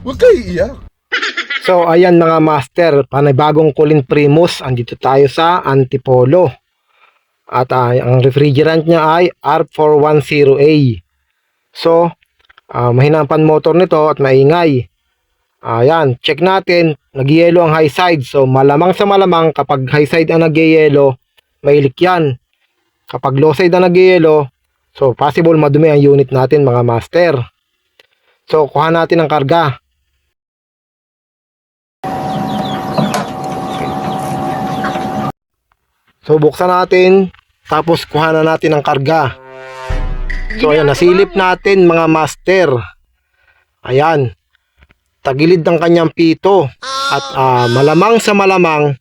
Huwag kayo iiyak. So ayan mga master, panibagong Kulin Primus, andito tayo sa Antipolo. At ang refrigerant niya ay R410A. So mahina ang pan motor nito at maingay. Ayan, check natin, nag-yellow ang high side. So malamang sa malamang kapag high side ang nag-yellow, may leak yan. Kapag low side ang nag-yellow, so possible madumi ang unit natin mga master. So kuha natin ang karga. So buksan natin, tapos kuha na natin ang karga. So ayan, nasilip natin mga master. Ayan, tagilid ng kanyang pito. At malamang sa malamang,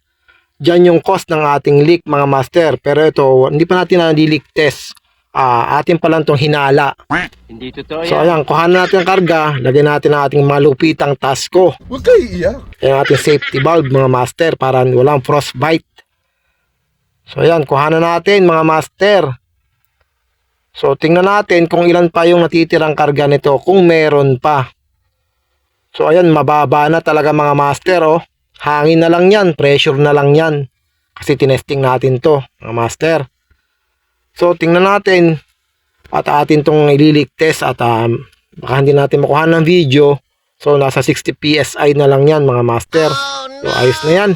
dyan yung cause ng ating leak mga master. Pero ito, hindi pa natin na-leak test. Atin pa lang itong hinala. Hindi totoo So yan. ayan, kuha na natin ang karga. Lagyan natin ang ating malupitang tasko. Huwag kayo iiyak. Ayan ating safety valve mga master para walang frostbite. So ayan, kuha na natin mga master. So tingnan natin kung ilan pa yung natitirang karga nito, kung meron pa. So ayan, mababa na talaga mga master oh. Hangin na lang yan, pressure na lang yan. Kasi tinesting natin to mga master. So tingnan natin at atin tong ililik test at baka hindi natin makuha ng video. So nasa 60 PSI na lang yan mga master. So ayos na yan.